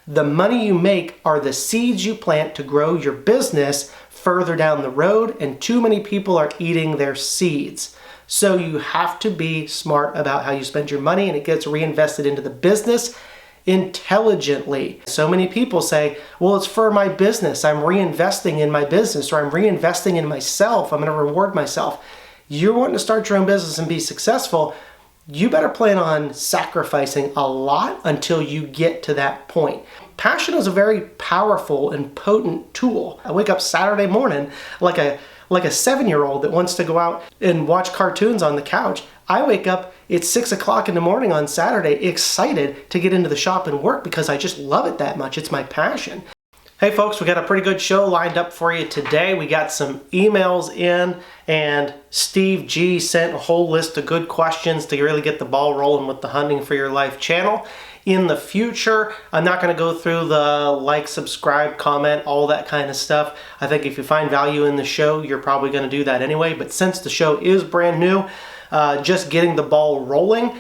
The money you make are the seeds you plant to grow your business further down the road, and too many people are eating their seeds. So you have to be smart about how you spend your money, and it gets reinvested into the business intelligently. So many people say, well, it's for my business. I'm reinvesting in my business, or I'm reinvesting in myself. I'm going to reward myself. You're wanting to start your own business and be successful. You better plan on sacrificing a lot until you get to that point. Passion is a very powerful and potent tool. I wake up Saturday morning like a 7-year-old that wants to go out and watch cartoons on the couch. I wake up at 6 o'clock in the morning on Saturday excited to get into the shop and work because I just love it that much. It's my passion. Hey folks, we got a pretty good show lined up for you today. We got some emails in, and Steve G sent a whole list of good questions to really get the ball rolling with the Hunting for Your Life channel. In the future, I'm not going to go through the like, subscribe, comment, all that kind of stuff. I think if you find value in the show, you're probably going to do that anyway. But since the show is brand new, just getting the ball rolling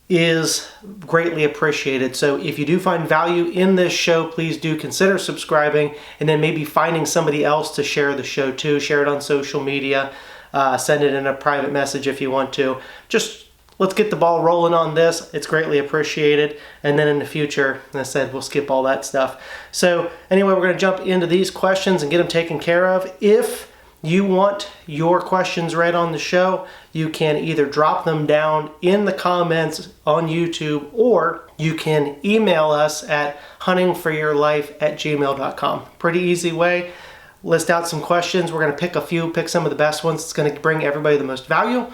is greatly appreciated. So if you do find value in this show, please do consider subscribing, and then maybe finding somebody else to share the show to. Share it on social media, send it in a private message if you want to. Just let's get the ball rolling on this. It's greatly appreciated. And then in the future, as I said, we'll skip all that stuff. So anyway, we're going to jump into these questions and get them taken care of. If you want your questions read on the show, you can either drop them down in the comments on YouTube, or you can email us at huntingforyourlife@gmail.com. Pretty easy way. List out some questions. We're going to pick some of the best ones. It's going to bring everybody the most value,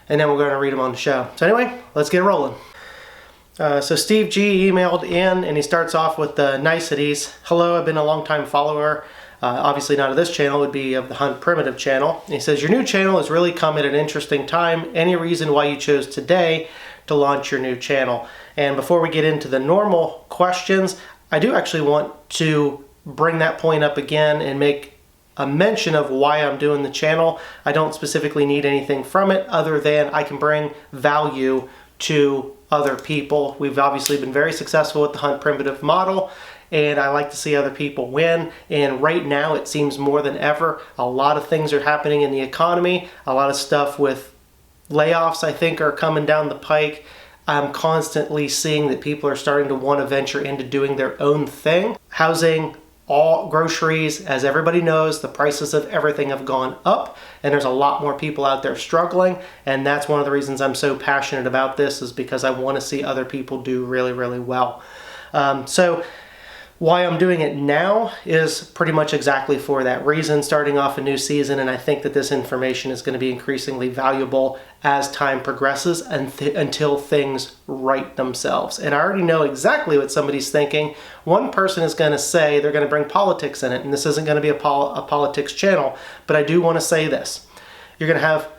and then we're going to read them on the show. So anyway, let's get rolling. So Steve G emailed in, and he starts off with the niceties. Hello, I've been a long-time follower. Obviously not of this channel, would be of the Hunt Primitive channel. And he says, your new channel has really come at an interesting time. Any reason why you chose today to launch your new channel? And before we get into the normal questions, I do actually want to bring that point up again and make a mention of why I'm doing the channel. I don't specifically need anything from it other than I can bring value to other people. We've obviously been very successful with the Hunt Primitive model, and I like to see other people win. And right now, it seems more than ever, a lot of things are happening in the economy. A lot of stuff with layoffs, I think, are coming down the pike. I'm constantly seeing that people are starting to want to venture into doing their own thing. Housing, all groceries, as everybody knows, the prices of everything have gone up, and there's a lot more people out there struggling. And that's one of the reasons I'm so passionate about this, is because I want to see other people do really, really well. So why I'm doing it now is pretty much exactly for that reason, starting off a new season, and I think that this information is going to be increasingly valuable as time progresses until things right themselves. And I already know exactly what somebody's thinking. One person is going to say they're going to bring politics in it, and this isn't going to be a politics channel, but I do want to say this. You're going to have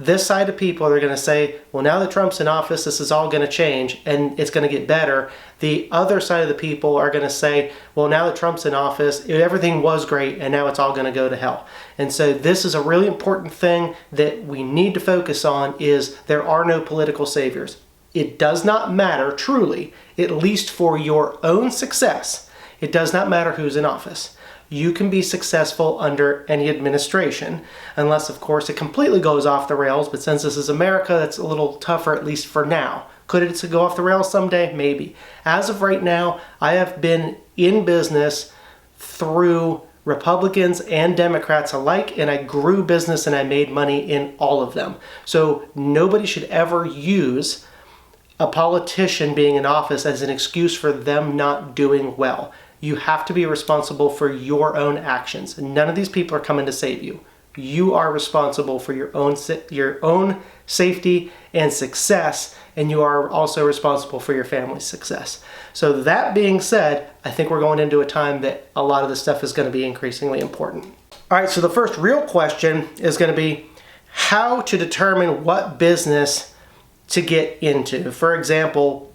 this side of people are going to say, well, now that Trump's in office, this is all going to change and it's going to get better. The other side of the people are going to say, well, now that Trump's in office, everything was great and now it's all going to go to hell. And so this is a really important thing that we need to focus on, is there are no political saviors. It does not matter, truly, at least for your own success. It does not matter who's in office. You can be successful under any administration, unless, of course, it completely goes off the rails. But since this is America, that's a little tougher, at least for now. Could it go off the rails someday? Maybe. As of right now, I have been in business through Republicans and Democrats alike, and I grew business and I made money in all of them. So nobody should ever use a politician being in office as an excuse for them not doing well. You have to be responsible for your own actions. None of these people are coming to save you. You are responsible for your own safety and success, and you are also responsible for your family's success. So that being said, I think we're going into a time that a lot of this stuff is going to be increasingly important. All right, so the first real question is going to be how to determine what business to get into. For example,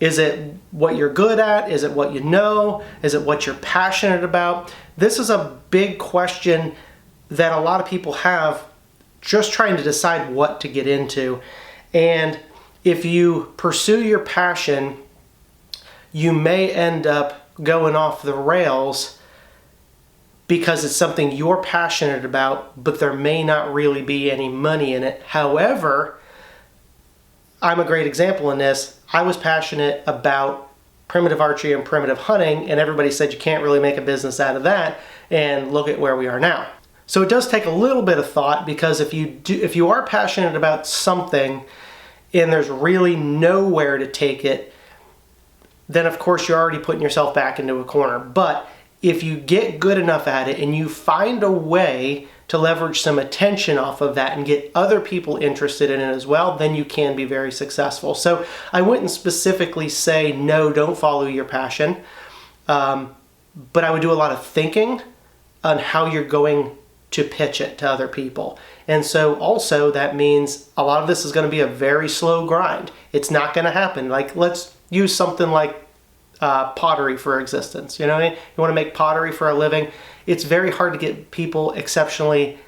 is it what you're good at? Is it what you know? Is it what you're passionate about? This is a big question that a lot of people have, just trying to decide what to get into. And if you pursue your passion, you may end up going off the rails because it's something you're passionate about, but there may not really be any money in it. However, I'm a great example in this. I was passionate about primitive archery and primitive hunting, and everybody said you can't really make a business out of that, and look at where we are now. So it does take a little bit of thought, because if you are passionate about something and there's really nowhere to take it, then of course you're already putting yourself back into a corner. But if you get good enough at it and you find a way to leverage some attention off of that and get other people interested in it as well, then you can be very successful. So I wouldn't specifically say, no, don't follow your passion. But I would do a lot of thinking on how you're going to pitch it to other people. And so also that means a lot of this is going to be a very slow grind. It's not going to happen. Like, let's use something like pottery for existence. You know what I mean? You want to make pottery for a living. It's very hard to get people exceptionally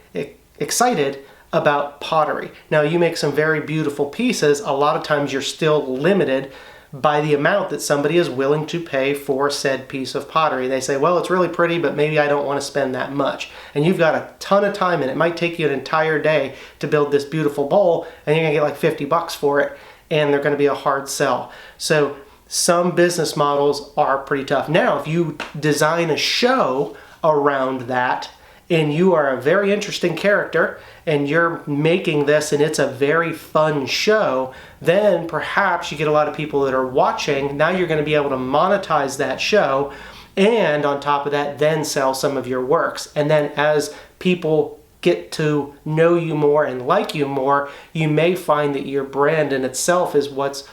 excited about pottery. Now, you make some very beautiful pieces. A lot of times you're still limited by the amount that somebody is willing to pay for said piece of pottery. They say, well, it's really pretty, but maybe I don't want to spend that much. And you've got a ton of time, and it might take you an entire day to build this beautiful bowl, and you're gonna get like $50 for it, and they're gonna be a hard sell. So some business models are pretty tough. Now, if you design a show around that, and you are a very interesting character, and you're making this and it's a very fun show, then perhaps you get a lot of people that are watching. Now you're going to be able to monetize that show, and on top of that, then sell some of your works. And then as people get to know you more and like you more, you may find that your brand in itself is what's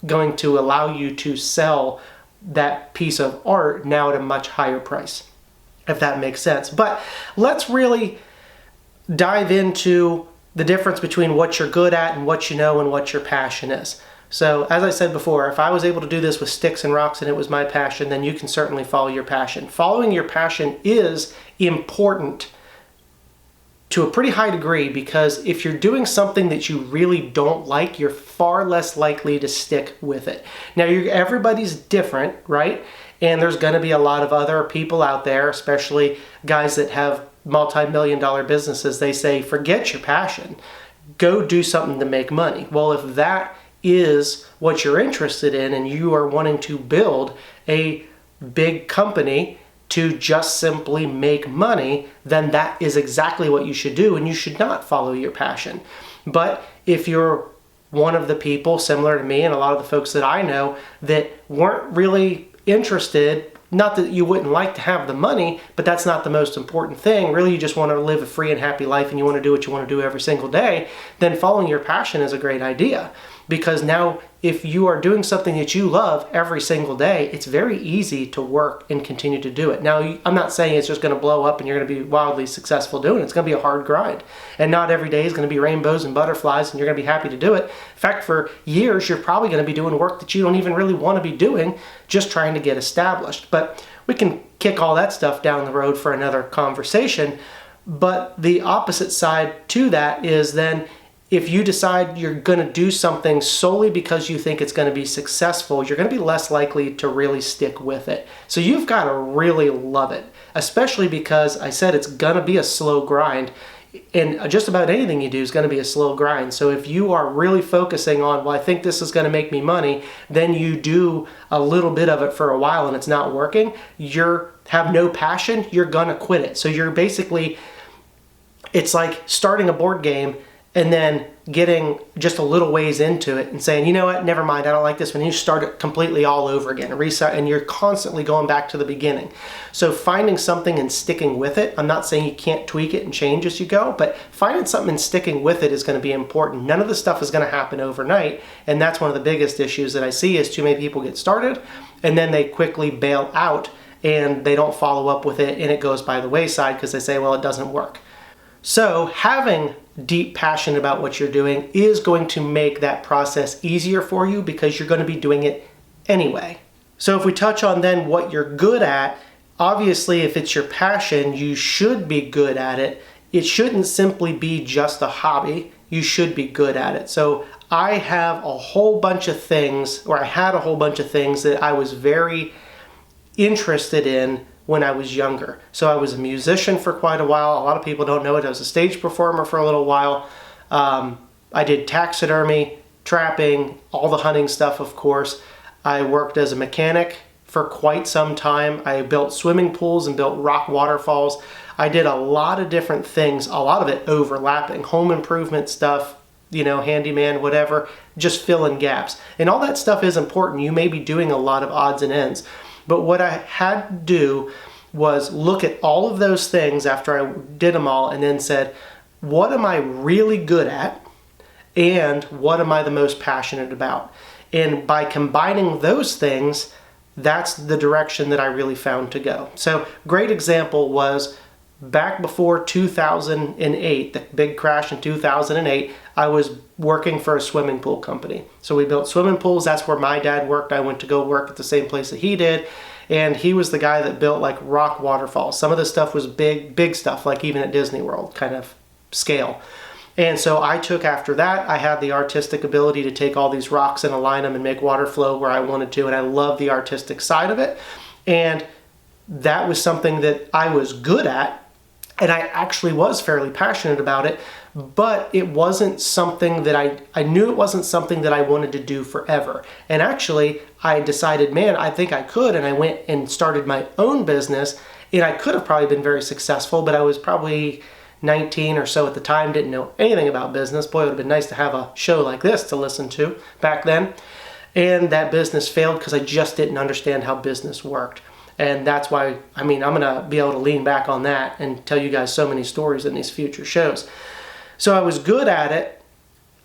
going to allow you to sell that piece of art now at a much higher price, if that makes sense. But let's really dive into the difference between what you're good at and what you know and what your passion is. So as I said before, if I was able to do this with sticks and rocks and it was my passion, then you can certainly follow your passion. Following your passion is important to a pretty high degree, because if you're doing something that you really don't like, you're far less likely to stick with it. Now, everybody's different, right? And there's going to be a lot of other people out there, especially guys that have multi-million-dollar businesses. They say, forget your passion. Go do something to make money. Well, if that is what you're interested in and you are wanting to build a big company to just simply make money, then that is exactly what you should do, and you should not follow your passion. But if you're one of the people, similar to me and a lot of the folks that I know, that weren't really interested, not that you wouldn't like to have the money, but that's not the most important thing. Really, you just want to live a free and happy life and you want to do what you want to do every single day, then following your passion is a great idea. Because now, if you are doing something that you love every single day, it's very easy to work and continue to do it. Now, I'm not saying it's just going to blow up and you're going to be wildly successful doing it. It's going to be a hard grind. And not every day is going to be rainbows and butterflies and you're going to be happy to do it. In fact, for years, you're probably going to be doing work that you don't even really want to be doing, just trying to get established. But we can kick all that stuff down the road for another conversation. But the opposite side to that is then, if you decide you're going to do something solely because you think it's going to be successful, you're going to be less likely to really stick with it. So you've got to really love it, especially because I said it's going to be a slow grind. And just about anything you do is going to be a slow grind. So if you are really focusing on, well, I think this is going to make me money, then you do a little bit of it for a while and it's not working, you have no passion, you're going to quit it. So you're basically, it's like starting a board game and then getting just a little ways into it and saying, you know what, never mind, I don't like this one. You start it completely all over again and reset, and you're constantly going back to the beginning. So finding something and sticking with it, I'm not saying you can't tweak it and change as you go, but finding something and sticking with it is going to be important. None of the stuff is going to happen overnight, and that's one of the biggest issues that I see is too many people get started and then they quickly bail out and they don't follow up with it and it goes by the wayside because they say, well, it doesn't work. So having deep passion about what you're doing is going to make that process easier for you because you're going to be doing it anyway. So if we touch on then what you're good at, obviously if it's your passion, you should be good at it. It shouldn't simply be just a hobby. You should be good at it. So I have a whole bunch of things, or I had a whole bunch of things that I was very interested in when I was younger. So I was a musician for quite a while. A lot of people don't know it. I was a stage performer for a little while. I did taxidermy, trapping, all the hunting stuff, of course. I worked as a mechanic for quite some time. I built swimming pools and built rock waterfalls. I did a lot of different things, a lot of it overlapping, home improvement stuff, you know, handyman, whatever, just filling gaps. And all that stuff is important. You may be doing a lot of odds and ends. But what I had to do was look at all of those things after I did them all and then said, what am I really good at? And what am I the most passionate about? And by combining those things, that's the direction that I really found to go. So great example was back before 2008, the big crash in 2008, I was working for a swimming pool company. So we built swimming pools. That's where my dad worked. I went to go work at the same place that he did. And he was the guy that built like rock waterfalls. Some of the stuff was big stuff, like even at Disney World kind of scale. And so I took after that. I had the artistic ability to take all these rocks and align them and make water flow where I wanted to. And I love the artistic side of it. And that was something that I was good at. And I actually was fairly passionate about it, but it wasn't something that I knew it wasn't something that I wanted to do forever. And actually, I decided, man, I think I could. And I went and started my own business. And I could have probably been very successful, but I was probably 19 or so at the time, didn't know anything about business. Boy, it would have been nice to have a show like this to listen to back then. And that business failed because I just didn't understand how business worked. And that's why, I mean, I'm going to be able to lean back on that and tell you guys so many stories in these future shows. So I was good at it.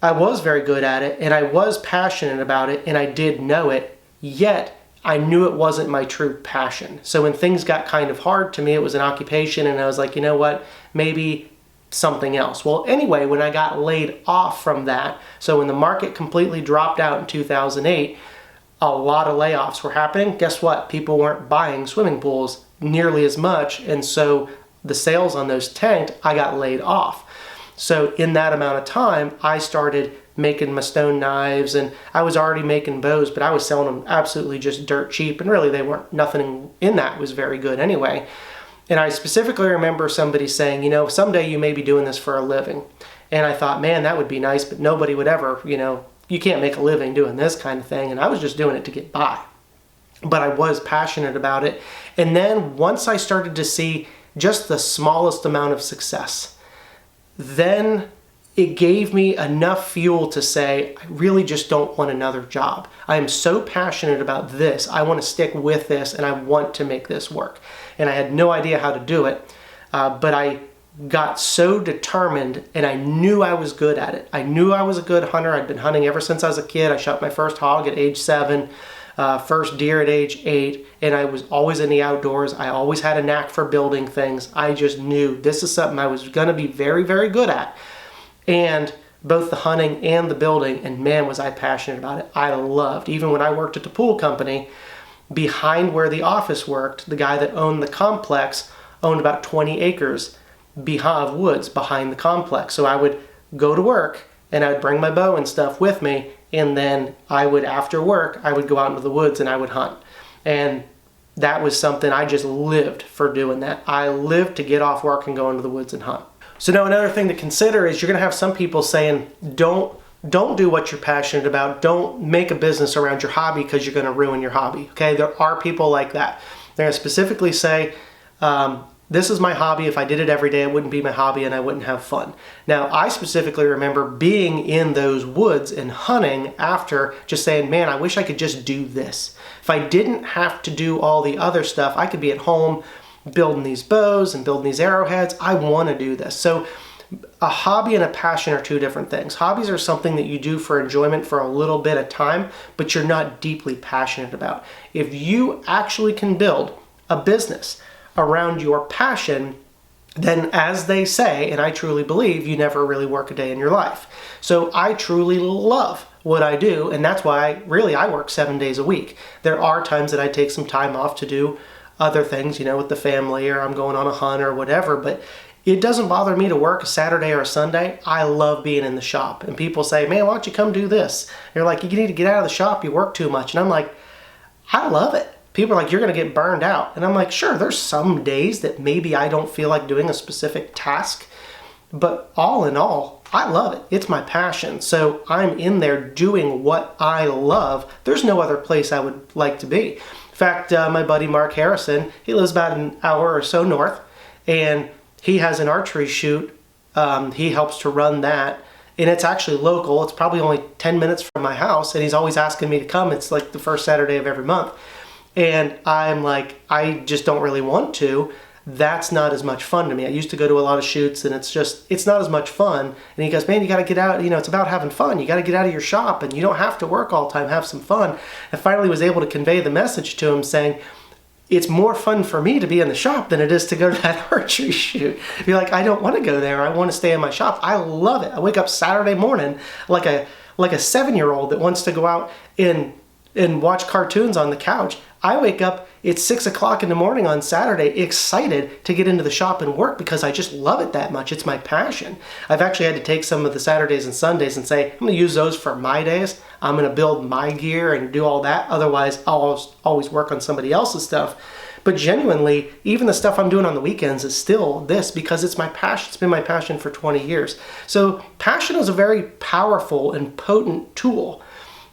I was very good at it, and I was passionate about it, and I did know it, yet I knew it wasn't my true passion. So when things got kind of hard to me, it was an occupation, and I was like, you know what, maybe something else. Well, anyway, when I got laid off from that, so when the market completely dropped out in 2008, a lot of layoffs were happening. Guess what? People weren't buying swimming pools nearly as much, and so the sales on those tanked. I got laid off. So in that amount of time, I started making my stone knives, and I was already making bows, but I was selling them absolutely just dirt cheap, and really they weren't, nothing in that was very good anyway. And I specifically remember somebody saying, you know, someday you may be doing this for a living. And I thought, man, that would be nice, but nobody would ever, you know, you can't make a living doing this kind of thing. And I was just doing it to get by. But I was passionate about it. And then once I started to see just the smallest amount of success, then it gave me enough fuel to say, I really just don't want another job. I am so passionate about this. I want to stick with this, and I want to make this work. And I had no idea how to do it, but I got so determined, and I knew I was good at it. I knew I was a good hunter. I'd been hunting ever since I was a kid. I shot my first hog at age 7, first deer at age 8, and I was always in the outdoors. I always had a knack for building things. I just knew this is something I was going to be very, very good at. And both the hunting and the building, and man, was I passionate about it. I loved, even when I worked at the pool company, behind where the office worked, the guy that owned the complex owned about 20 acres of woods behind the complex. So I would go to work and I would bring my bow and stuff with me, and then I would, after work, I would go out into the woods and I would hunt. And that was something I just lived for doing that. I lived to get off work and go into the woods and hunt. So now another thing to consider is you're going to have some people saying, don't do what you're passionate about. Don't make a business around your hobby because you're going to ruin your hobby. Okay, there are people like that. They're going to specifically say, this is my hobby. If I did it every day, it wouldn't be my hobby and I wouldn't have fun. Now, I specifically remember being in those woods and hunting after, just saying, man, I wish I could just do this. If I didn't have to do all the other stuff, I could be at home building these bows and building these arrowheads. I want to do this. So a hobby and a passion are two different things. Hobbies are something that you do for enjoyment for a little bit of time, but you're not deeply passionate about. If you actually can build a business around your passion, then as they say, and I truly believe, you never really work a day in your life. So I truly love what I do, and that's why I work 7 days a week. There are times that I take some time off to do other things, you know, with the family, or I'm going on a hunt or whatever, but it doesn't bother me to work a Saturday or a Sunday. I love being in the shop. And people say, man, why don't you come do this? And you're like, you need to get out of the shop, you work too much. And I'm like, I love it. people are like, you're going to get burned out. And I'm like, sure, there's some days that maybe I don't feel like doing a specific task, but all in all, I love it. It's my passion. So I'm in there doing what I love. There's no other place I would like to be. In fact, my buddy Mark Harrison, he lives about an hour or so north, and he has an archery shoot. He helps to run that, and it's actually local. It's probably only 10 minutes from my house, and he's always asking me to come. It's like the first Saturday of every month. And I'm like, I just don't really want to. That's not as much fun to me. I used to go to a lot of shoots, and it's not as much fun. And he goes, man, you got to get out. You know, it's about having fun. You got to get out of your shop, and you don't have to work all the time. Have some fun. I finally was able to convey the message to him saying, it's more fun for me to be in the shop than it is to go to that archery shoot. Be like, I don't want to go there. I want to stay in my shop. I love it. I wake up Saturday morning like a 7-year-old that wants to go out and watch cartoons on the couch. I wake up, it's 6 o'clock in the morning on Saturday, excited to get into the shop and work because I just love it that much. It's my passion. I've actually had to take some of the Saturdays and Sundays and say, I'm going to use those for my days. I'm going to build my gear and do all that. Otherwise, I'll always work on somebody else's stuff. But genuinely, even the stuff I'm doing on the weekends is still this because it's my passion. It's been my passion for 20 years. So passion is a very powerful and potent tool,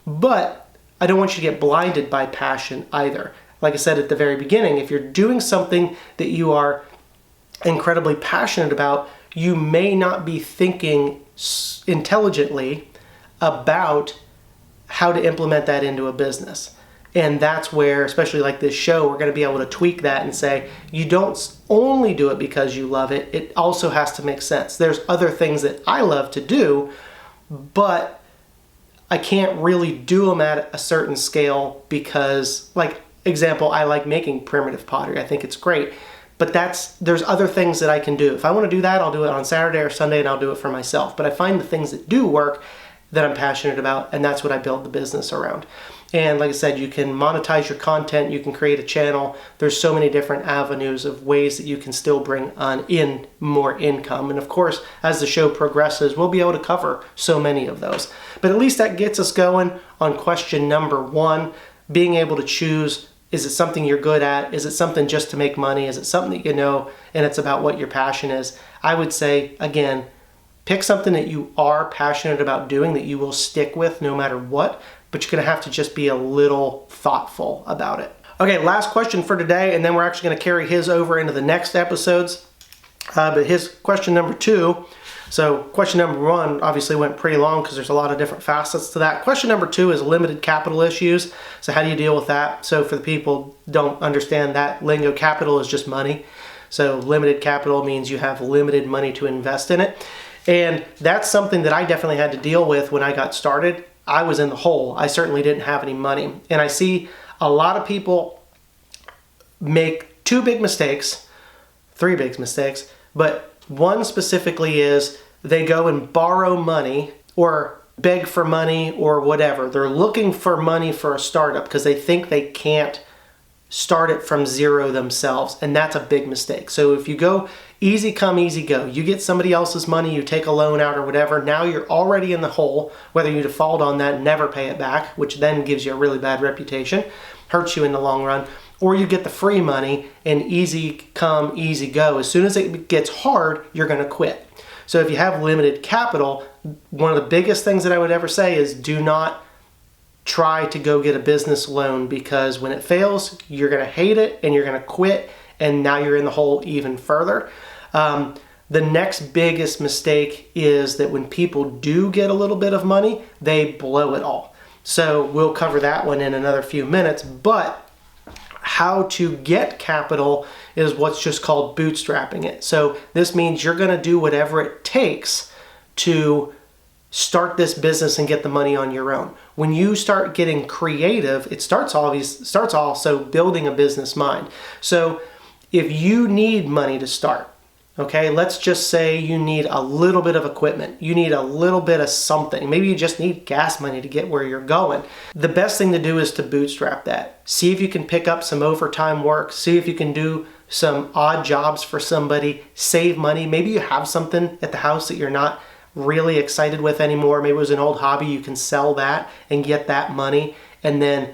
but I don't want you to get blinded by passion either. Like I said at the very beginning, if you're doing something that you are incredibly passionate about, you may not be thinking intelligently about how to implement that into a business. And that's where, especially like this show, we're going to be able to tweak that and say, you don't only do it because you love it. It also has to make sense. There's other things that I love to do, but I can't really do them at a certain scale because, like, example, I like making primitive pottery. I think it's great. But there's other things that I can do. If I want to do that, I'll do it on Saturday or Sunday and I'll do it for myself. But I find the things that do work that I'm passionate about, and that's what I build the business around. And like I said, you can monetize your content, you can create a channel. There's so many different avenues of ways that you can still bring in more income. And of course, as the show progresses, we'll be able to cover so many of those. But at least that gets us going on question number 1, being able to choose, is it something you're good at? Is it something just to make money? Is it something that you know and it's about what your passion is? I would say, again, pick something that you are passionate about doing that you will stick with no matter what, but you're going to have to just be a little thoughtful about it. Okay, last question for today, and then we're actually going to carry his over into the next episodes. But his question number 2, so question number 1 obviously went pretty long because there's a lot of different facets to that. Question number 2 is limited capital issues. So how do you deal with that? So for the people who don't understand that lingo, capital is just money. So limited capital means you have limited money to invest in it. And that's something that I definitely had to deal with when I got started. I was in the hole. I certainly didn't have any money. And I see a lot of people make 2 big mistakes, 3 big mistakes, but one specifically is they go and borrow money or beg for money or whatever. They're looking for money for a startup because they think they can't start it from zero themselves, and that's a big mistake. So if you go easy come, easy go, you get somebody else's money, you take a loan out or whatever, now you're already in the hole, whether you default on that and never pay it back, which then gives you a really bad reputation, hurts you in the long run, or you get the free money and easy come, easy go. As soon as it gets hard, you're going to quit. So if you have limited capital, one of the biggest things that I would ever say is do not try to go get a business loan, because when it fails, you're going to hate it and you're going to quit, and now you're in the hole even further. The next biggest mistake is that when people do get a little bit of money, they blow it all. So we'll cover that one in another few minutes, but how to get capital is what's just called bootstrapping it. So this means you're going to do whatever it takes to start this business and get the money on your own. When you start getting creative, it starts also building a business mind. So if you need money to start, okay, let's just say you need a little bit of equipment, you need a little bit of something, maybe you just need gas money to get where you're going. The best thing to do is to bootstrap that. See if you can pick up some overtime work, see if you can do some odd jobs for somebody, save money. Maybe you have something at the house that you're not really excited with anymore. Maybe it was an old hobby. You can sell that and get that money and then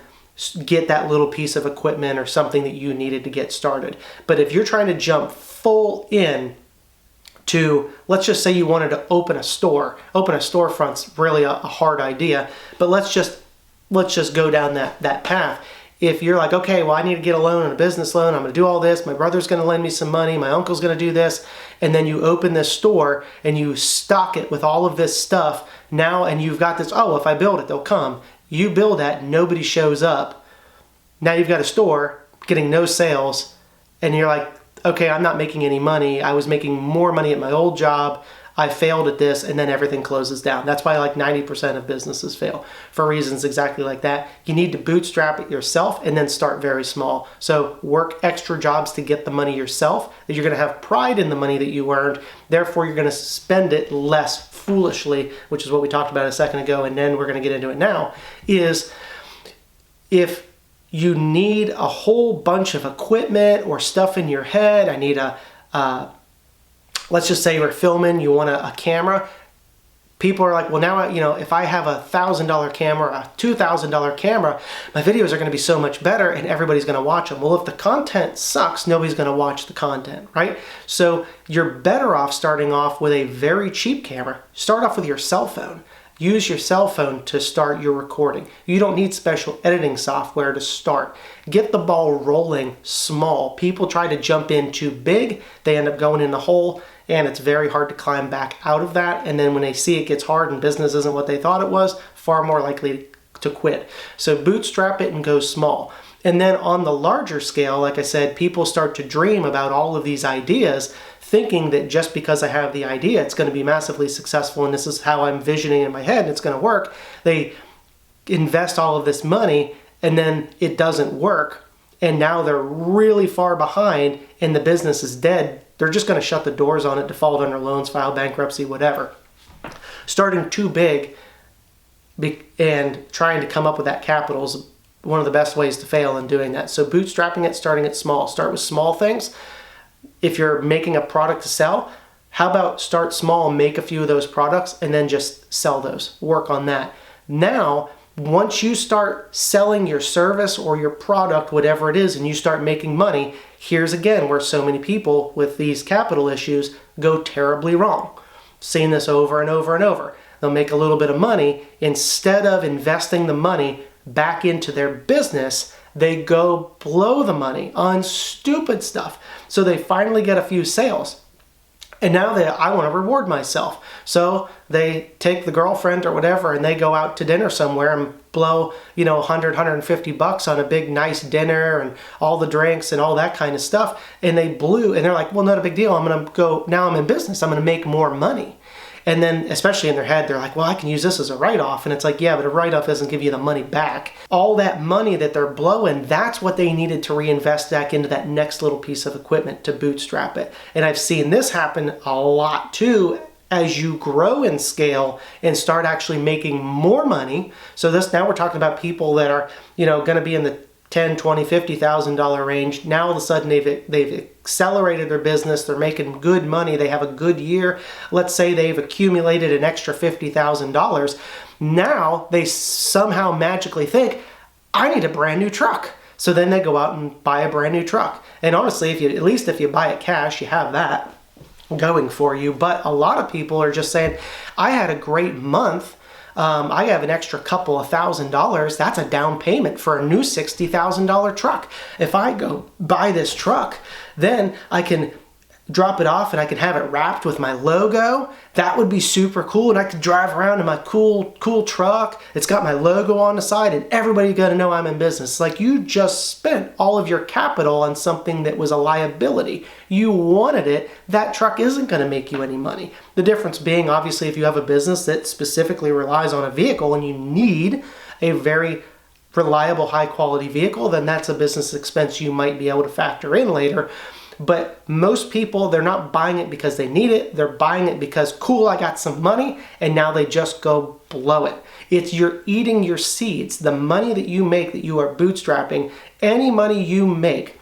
get that little piece of equipment or something that you needed to get started. But if you're trying to jump full in to, let's just say you wanted to open a storefront's really a hard idea, but let's just go down that path. If you're like, okay, well, I need to get a loan and a business loan, I'm going to do all this, my brother's going to lend me some money, my uncle's going to do this, and then you open this store and you stock it with all of this stuff now, and you've got this, oh, if I build it, they'll come. You build that, nobody shows up. Now you've got a store getting no sales, and you're like, okay, I'm not making any money. I was making more money at my old job. I failed at this, and then everything closes down. That's why like 90% of businesses fail, for reasons exactly like that. You need to bootstrap it yourself and then start very small. So work extra jobs to get the money yourself, that you're going to have pride in the money that you earned. Therefore, you're going to spend it less foolishly, which is what we talked about a second ago, and then we're going to get into it now, is if you need a whole bunch of equipment or stuff in your head, I need let's just say you're filming, you want a camera. People are like, well, now, if I have $1,000 camera, a $2,000 camera, my videos are going to be so much better and everybody's going to watch them. Well, if the content sucks, nobody's going to watch the content, right? So you're better off starting off with a very cheap camera. Start off with your cell phone. Use your cell phone to start your recording. You don't need special editing software to start. Get the ball rolling small. People try to jump in too big. They end up going in the hole, and it's very hard to climb back out of that. And then when they see it gets hard and business isn't what they thought it was, far more likely to quit. So bootstrap it and go small. And then on the larger scale, like I said, people start to dream about all of these ideas, thinking that just because I have the idea, it's going to be massively successful and this is how I'm visioning in my head and it's going to work. They invest all of this money and then it doesn't work. And now they're really far behind and the business is dead. They're just going to shut the doors on it, default on their loans, file bankruptcy, whatever. Starting too big and trying to come up with that capital is one of the best ways to fail in doing that. So bootstrapping it, starting it small. Start with small things. If you're making a product to sell, how about start small, make a few of those products, and then just sell those. Work on that. Now, once you start selling your service or your product, whatever it is, and you start making money, here's again where so many people with these capital issues go terribly wrong. Seen this over and over and over. They'll make a little bit of money. Instead of investing the money back into their business, they go blow the money on stupid stuff. So they finally get a few sales. And now I want to reward myself. So they take the girlfriend or whatever and they go out to dinner somewhere and blow, $100, $150 on a big nice dinner and all the drinks and all that kind of stuff. And they blew, and they're like, well, not a big deal. Now I'm in business. I'm going to make more money. And then, especially in their head, they're like, well, I can use this as a write-off. And it's like, yeah, but a write-off doesn't give you the money back. All that money that they're blowing, that's what they needed to reinvest back into that next little piece of equipment to bootstrap it. And I've seen this happen a lot too as you grow in scale and start actually making more money. So now we're talking about people that are, going to be in the $10,000, $20,000, $50,000 range. Now all of a sudden they've accelerated their business. They're making good money. They have a good year. Let's say they've accumulated an extra $50,000. Now they somehow magically think, I need a brand new truck. So then they go out and buy a brand new truck. And honestly, at least if you buy it cash, you have that going for you. But a lot of people are just saying, I had a great month. I have an extra couple of $1,000. That's a down payment for a new $60,000 truck. If I go buy this truck, then I can drop it off and I can have it wrapped with my logo. That would be super cool. And I could drive around in my cool truck. It's got my logo on the side and everybody's gonna know I'm in business. Like, you just spent all of your capital on something that was a liability. You wanted it. That truck isn't gonna make you any money. The difference being, obviously, if you have a business that specifically relies on a vehicle and you need a very reliable, high quality vehicle, then that's a business expense you might be able to factor in later. But most people, they're not buying it because they need it. They're buying it because, cool, I got some money, and now they just go blow it. You're eating your seeds. The money that you make, that you are bootstrapping, any money you make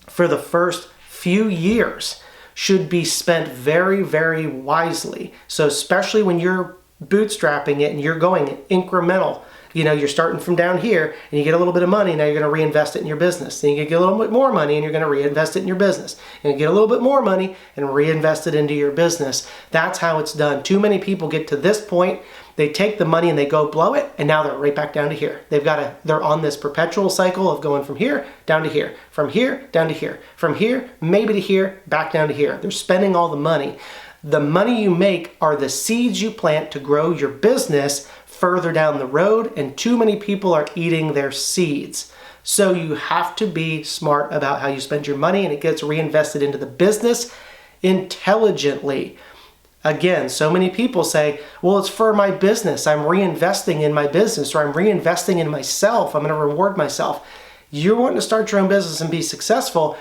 for the first few years should be spent very, very wisely. So especially when you're bootstrapping it and you're going incremental, you're starting from down here and you get a little bit of money, now you're going to reinvest it in your business. Then you get a little bit more money and you're going to reinvest it in your business. And you get a little bit more money and reinvest it into your business. That's how it's done. Too many people get to this point, they take the money and they go blow it, and now they're right back down to here. They're on this perpetual cycle of going from here down to here, from here down to here, from here maybe to here, back down to here. They're spending all the money. The money you make are the seeds you plant to grow your business further down the road, and too many people are eating their seeds. So you have to be smart about how you spend your money, and it gets reinvested into the business intelligently. Again, so many people say, well, it's for my business. I'm reinvesting in my business, or I'm reinvesting in myself. I'm going to reward myself. You're wanting to start your own business and be successful.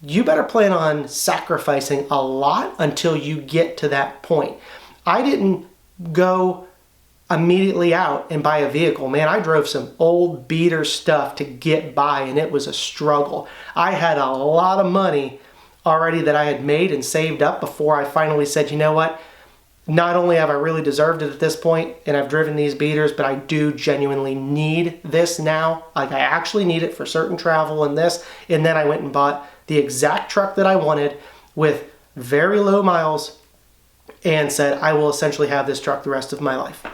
You better plan on sacrificing a lot until you get to that point. I didn't go immediately out and buy a vehicle. Man, I drove some old beater stuff to get by, and it was a struggle. I had a lot of money already that I had made and saved up before I finally said, you know what? Not only have I really deserved it at this point and I've driven these beaters, but I do genuinely need this now. Like, I actually need it for certain travel and this. And then I went and bought the exact truck that I wanted with very low miles and said, I will essentially have this truck the rest of my life.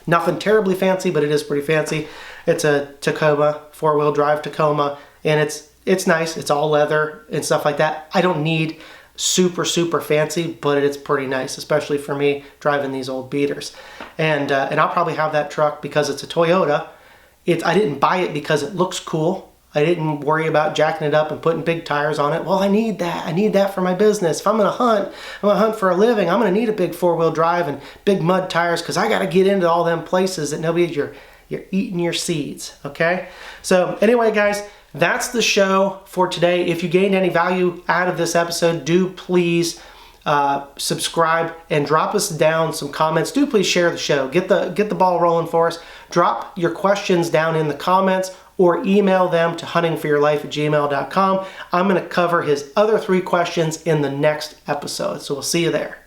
Nothing terribly fancy, but it is pretty fancy. It's a Tacoma, 4-wheel drive Tacoma, and it's nice. It's all leather and stuff like that. I don't need super fancy, but it's pretty nice, especially for me driving these old beaters. And I'll probably have that truck because it's a Toyota. I didn't buy it because it looks cool. I didn't worry about jacking it up and putting big tires on it. Well, I need that. I need that for my business. If I'm going to hunt for a living, I'm going to need a big 4-wheel drive and big mud tires because I got to get into all them places that you're eating your seeds, okay? So anyway, guys, that's the show for today. If you gained any value out of this episode, do please subscribe and drop us down some comments. Do please share the show. Get the ball rolling for us. Drop your questions down in the comments or email them to huntingforyourlife@gmail.com. I'm going to cover his other 3 questions in the next episode. So we'll see you there.